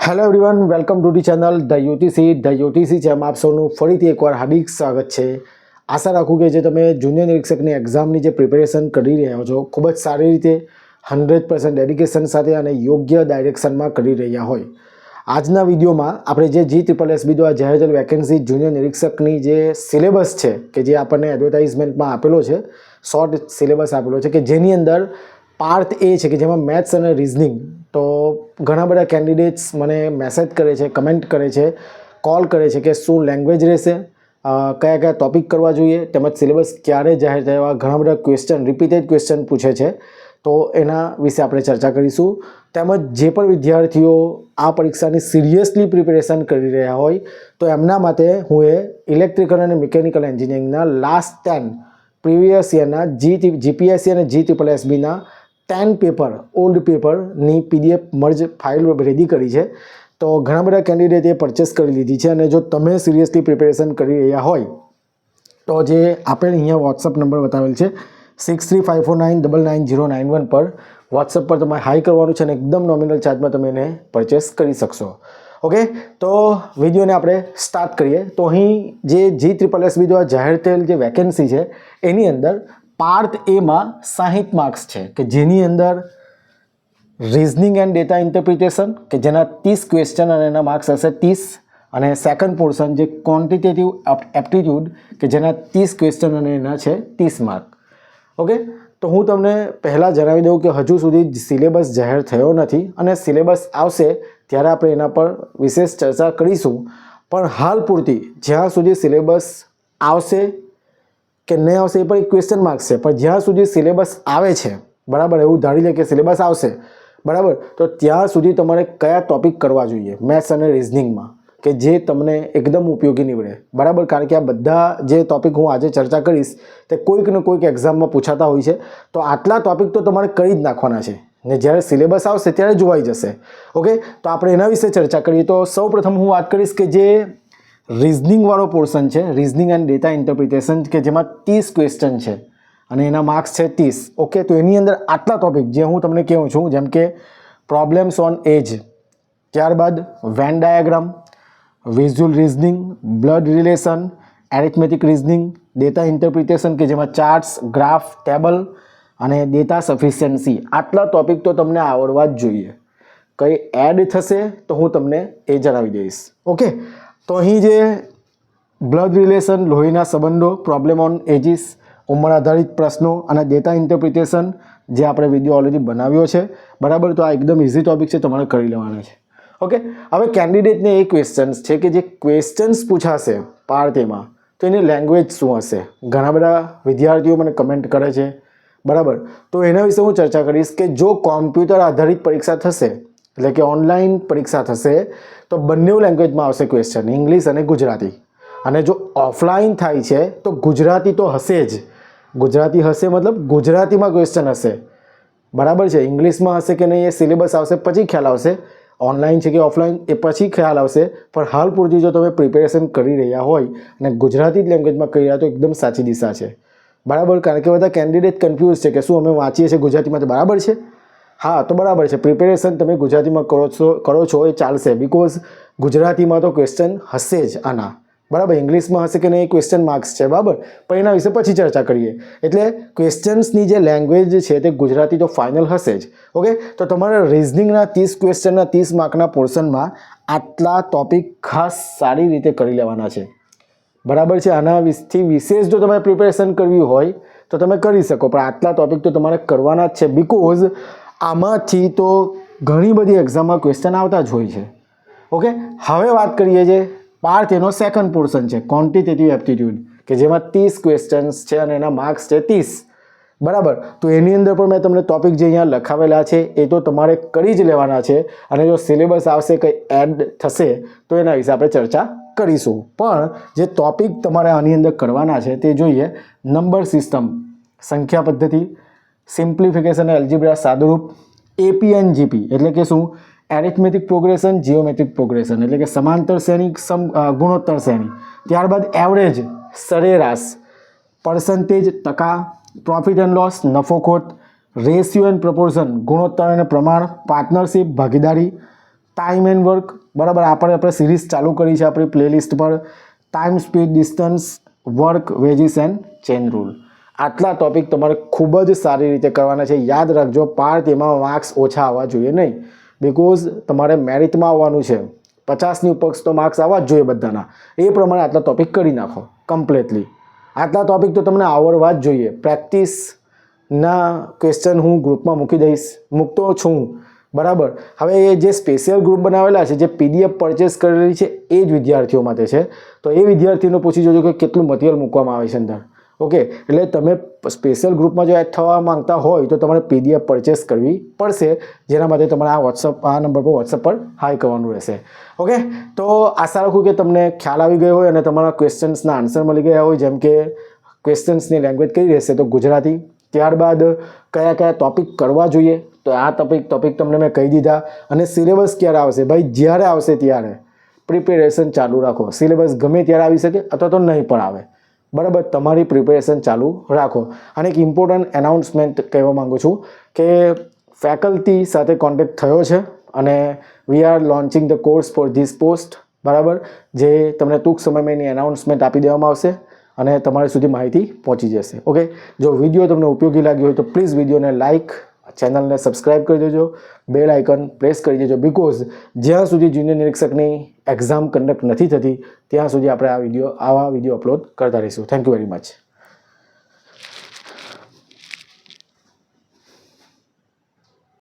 Hello everyone, welcome to the channel the UTC જેમાં આપ સૌનું ફરીથી એકવાર હાર્દિક સ્વાગત છે। આશા રાખું કે જે તમે જુનિયર નિરીક્ષકની એક્ઝામની જે પ્રિપેરેશન કરી રહ્યા છો ખૂબ જ સારી રીતે 100% ડેડિકેશન સાથે અને યોગ્ય ડાયરેક્શનમાં કરી રહ્યા હોય। આજના વિડીયોમાં આપણે જે GSSB દ્વારા જાહેર થયેલ વેકેન્સી જુનિયર નિરીક્ષકની જે સિલેબસ છે કે જે આપણને એડવર્ટાઇઝમેન્ટમાં આપેલો છે, શોર્ટ સિલેબસ આપેલો છે કે જેની અંદર પાર્ટ એ છે કે જેમાં મેથ્સ અને રિઝનિંગ, તો ઘણા બધા કેન્ડિડેટ્સ મને મેસેજ કરે છે, કમેન્ટ કરે છે, કોલ કરે છે કે શું લેંગ્વેજ રહેશે, કયા કયા ટોપિક કરવા જોઈએ, તેમજ સિલેબસ ક્યારે જાહેર થયો, ઘણા બધા ક્વેશ્ચન, રિપીટેડ ક્વેશ્ચન પૂછે છે। તો એના વિશે આપણે ચર્ચા કરીશું। તેમજ જે પણ વિદ્યાર્થીઓ આ પરીક્ષાની સિરિયસલી પ્રિપેરેશન કરી રહ્યા હોય તો એમના માટે હું ઇલેક્ટ્રિકલ અને મિકેનિકલ એન્જિનિયરિંગના લાસ્ટ 10 પ્રીવિયસ યરના જીપીએસસી અને GSSBના 10 પેપર, ઓલ્ડ પેપરની PDF મર્જ ફાઇલ રેડી કરી છે। તો ઘણા બધા કેન્ડિડેટે પરચેસ કરી લીધી છે અને જો તમે સિરિયસલી પ્રિપેરેશન કરી રહ્યા હોય તો જે આપણે અહીંયા વોટ્સઅપ નંબર બતાવેલ છે 6354999091 પર વોટ્સઅપ પર તમારે હાઈ કરવાનું છે અને એકદમ નોમિનલ ચાર્જમાં તમે એને પરચેસ કરી શકશો। ઓકે, તો વિડીયોને આપણે સ્ટાર્ટ કરીએ। તો અહીં જે GSSB દ્વારા જાહેર થયેલ જે વેકેન્સી છે એની અંદર પાર્ટ એમાં 60 માર્ક્સ છે કે જેની અંદર રિઝનિંગ એન્ડ ડેટા ઇન્ટરપ્રિટેશન કે જેના 30 ક્વેશ્ચન અને એના માર્ક્સ હશે 30, અને સેકન્ડ પોર્શન જે ક્વોન્ટિટેટિવ એપ્ટિટ્યૂડ કે જેના 30 ક્વેશ્ચન અને એના છે 30 માર્ક। ઓકે, તો હું તમને પહેલાં જણાવી દઉં કે હજુ સુધી સિલેબસ જાહેર થયો નથી અને સિલેબસ આવશે ત્યારે આપણે એના પર વિશેષ ચર્ચા કરીશું, પણ હાલ પૂરતી જ્યાં સુધી સિલેબસ આવશે કે નહીં આવશે એ પણ એક ક્વેશ્ચન માર્ક છે, પણ જ્યાં સુધી સિલેબસ આવે છે, બરાબર, એવું ધારી લે કે સિલેબસ આવશે, બરાબર, તો ત્યાં સુધી તમારે કયા ટોપિક કરવા જોઈએ મેથ્સ અને રિઝનિંગમાં કે જે તમને એકદમ ઉપયોગી નીવડે, બરાબર, કારણ કે આ બધા જે ટોપિક હું આજે ચર્ચા કરીશ તે કોઈક ને કોઈક એક્ઝામમાં પૂછાતા હોય છે, તો આટલા ટોપિક તો તમારે કરી જ નાખવાના છે ને જ્યારે સિલેબસ આવશે ત્યારે જોવાઈ જશે। ઓકે, તો આપણે એના વિશે ચર્ચા કરીએ। તો સૌ પ્રથમ હું વાત કરીશ કે જે રિઝનિંગ વાળો પોર્શન છે, રિઝનિંગ એન્ડ ડેટા ઇન્ટરપ્રિટેશન, કે જેમાં 30 ક્વેશ્ચન છે અને એના માર્ક્સ છે 30। ઓકે, તો એની અંદર આટલા ટોપિક જે હું તમને કહું છું, જેમ કે પ્રોબ્લેમ્સ ઓન એજ, ત્યારબાદ Venn diagram, visual reasoning, blood relation, arithmetic reasoning, data interpretation કે જેમાં ચાર્ટ્સ, ગ્રાફ, ટેબલ અને ડેટા સફિશિયન્સી, આટલા ટોપિક તો તમને આવડવા જ જોઈએ। કંઈ એડ થશે તો હું તમને એ જણાવી દઈશ। ઓકે, તો અહીં જે બ્લડ રિલેશન, લોહીના સંબંધો, પ્રોબ્લેમ ઓન એજીસ, ઉંમર આધારિત પ્રશ્નો અને ડેટા ઇન્ટરપ્રિટેશન જે આપણે વિડીયો ઓલરેડી બનાવ્યો છે, બરાબર, તો આ એકદમ ઇઝી ટોપિક છે, તમારે કરી લેવાના છે। ઓકે, હવે કેન્ડિડેટને એ ક્વેશ્ચન્સ છે કે જે ક્વેશ્ચન્સ પૂછાશે પાર્ટ એમાં તો એની લેંગ્વેજ શું હશે। ઘણા બધા વિદ્યાર્થીઓ મને કમેન્ટ કરે છે, બરાબર, તો એના વિશે હું ચર્ચા કરીશ કે જો કોમ્પ્યુટર આધારિત પરીક્ષા થશે, એટલે કે ઓનલાઈન પરીક્ષા થશે, તો બંને લેંગ્વેજમાં આવશે ક્વેશ્ચન, ઇંગ્લિશ અને ગુજરાતી, અને જો ઓફલાઈન થાય છે તો ગુજરાતી તો હશે જ, ગુજરાતી હશે મતલબ ગુજરાતીમાં ક્વેશ્ચન હશે, બરાબર છે, ઇંગ્લિશમાં હશે કે નહીં એ સિલેબસ આવશે પછી ખ્યાલ આવશે, ઓનલાઈન છે કે ઓફલાઈન એ પછી ખ્યાલ આવશે, પણ હાલ પૂરતી જો તમે પ્રિપેરેશન કરી રહ્યા હોય અને ગુજરાતી જ લેંગ્વેજમાં કરી રહ્યા તો એકદમ સાચી દિશા છે, બરાબર, કારણ કે બધા કેન્ડિડેટ કન્ફ્યુઝ છે કે શું અમે વાંચીએ છીએ ગુજરાતીમાં તો બરાબર છે। હા, તો બરાબર છે, પ્રિપેરેશન તમે ગુજરાતીમાં કરો છો એ ચાલશે, બિકોઝ ગુજરાતીમાં તો ક્વેશ્ચન હશે જ આના, બરાબર, ઇંગ્લિશમાં હશે કે નહીં ક્વેશ્ચન માર્ક્સ છે, બરાબર, પણ એના વિશે પછી ચર્ચા કરીએ। એટલે ક્વેશ્ચન્સની જે લેંગ્વેજ છે તે ગુજરાતી તો ફાઇનલ હશે જ। ઓકે, તો તમારા રિઝનિંગના 30 ક્વેશ્ચનના 30 માર્કના પોર્શનમાં આટલા ટોપિક ખાસ સારી રીતે કરી લેવાના છે, બરાબર છે। આનાથી વિશેષ જો તમારે પ્રિપેરેશન કરવી હોય તો તમે કરી શકો, પણ આટલા ટોપિક તો તમારે કરવાના જ છે, બિકોઝ આમાંથી તો ઘણી બધી એક્ઝામમાં ક્વેશ્ચન આવતા જ હોય છે। ઓકે, હવે વાત કરીએ જે પાર્ટ એનો સેકન્ડ પોર્શન છે ક્વોન્ટિટેટિવ એપ્ટિટ્યૂડ કે જેમાં 30 ક્વેશ્ચન્સ છે અને એના માર્ક્સ છે 30, બરાબર, તો એની અંદર પણ મેં તમને ટોપિક જે અહીંયા લખાવેલા છે એ તો તમારે કરી જ લેવાના છે, અને જો સિલેબસ આવશે કંઈ એડ થશે તો એના વિશે આપણે ચર્ચા કરીશું, પણ જે ટોપિક તમારે આની અંદર કરવાના છે તે જોઈએ નંબર સિસ્ટમ, સંખ્યા પદ્ધતિ, સિમ્પ્લિફિકેશન એલ્જીબ્રા સાદુરૂપ, APNGP એટલે કે શું, એરિથમેટિક પ્રોગ્રેશન, જીઓમેટ્રિક પ્રોગ્રેશન એટલે કે સમાંતર શ્રેણી, ગુણોત્તર શ્રેણી, ત્યારબાદ એવરેજ, સરેરાશ, પર્સન્ટેજ, ટકા, પ્રોફિટ એન્ડ લોસ, નફો ખોટ, રેશિયો એન્ડ પ્રપોર્શન, ગુણોત્તર અને પ્રમાણ, પાર્ટનરશિપ, ભાગીદારી, ટાઈમ એન્ડ વર્ક, બરાબર. આપણે સિરીઝ ચાલુ કરી છે આપણી પ્લેલિસ્ટ પર, time, speed, distance, work, veggies and chain rule. આટલા ટોપિક તમારે ખૂબ જ સારી રીતે કરવાના છે. યાદ રાખજો, પાર્ટ એમાં માર્ક્સ ઓછા આવવા જોઈએ નહીં, બિકોઝ તમારે મેરિટમાં આવવાનું છે. 50ની ઉપર તો માર્ક્સ આવવા જ જોઈએ બધાના. એ પ્રમાણે આટલા ટોપિક કરી નાખો કમ્પ્લીટલી. આટલા ટોપિક તો તમને આવડવા જ જોઈએ. પ્રેક્ટિસના ક્વેશ્ચન હું ગ્રુપમાં મૂકી દઈશ, મૂકતો છું, બરાબર. હવે એ જે સ્પેશિયલ ગ્રુપ બનાવેલા છે, જે PDF પરચેસ કરેલી છે, એ જ વિદ્યાર્થીઓ માટે છે. તો એ વિદ્યાર્થીઓને પૂછી જોજો કે કેટલું મટીરિયલ મૂકવામાં આવે છે અંદર. ઓકે, એટલે તમે સ્પેશિયલ ગ્રુપમાં જો એડ થવા માંગતા હોય તો તમારે PDF પરચેસ કરવી પડશે, જેના માટે તમારે આ નંબર પર વોટ્સઅપ પર હાઈ કરવાનું રહેશે. ઓકે, તો આશા રાખું કે તમને ખ્યાલ આવી ગયો હોય અને તમારા ક્વેશ્ચન્સના આન્સર મળી ગયા હોય. જેમ કે ક્વેશ્ચન્સની લેંગ્વેજ કઈ રહેશે તો ગુજરાતી. ત્યારબાદ કયા કયા ટોપિક કરવા જોઈએ, તો આ ટોપિક તમને મેં કહી દીધા. અને સિલેબસ ક્યારે આવશે? ભાઈ જ્યારે આવશે ત્યારે પ્રિપેરેશન ચાલુ રાખો. સિલેબસ ગમે ત્યારે આવી શકે અથવા તો નહીં પણ આવે, બરાબર. તમારી પ્રિપેરેશન ચાલુ રાખો. અને એક ઇમ્પોર્ટન્ટ એનાઉન્સમેન્ટ કહેવા માગું છું કે ફેકલ્ટી સાથે કોન્ટેક્ટ થયો છે અને we are launching the course for this post, બરાબર. જે તમને ટૂંક સમયમાં એની એનાઉન્સમેન્ટ આપી દેવામાં આવશે અને તમારી સુધી માહિતી પહોંચી જશે. ઓકે, જો વિડીયો તમને ઉપયોગી લાગ્યો હોય તો પ્લીઝ વિડીયોને લાઇક, ચેનલને સબસ્ક્રાઇબ કરી દેજો, બેલ આઇકન પ્રેસ કરી દેજો, બિકોઝ જ્યાં સુધી જુનિયર નિરીક્ષકની એક્ઝામ કન્ડક્ટ નથી થતી ત્યાં સુધી આપણે આવા વિડીયો અપલોડ કરતા રહીશું. Thank you very much.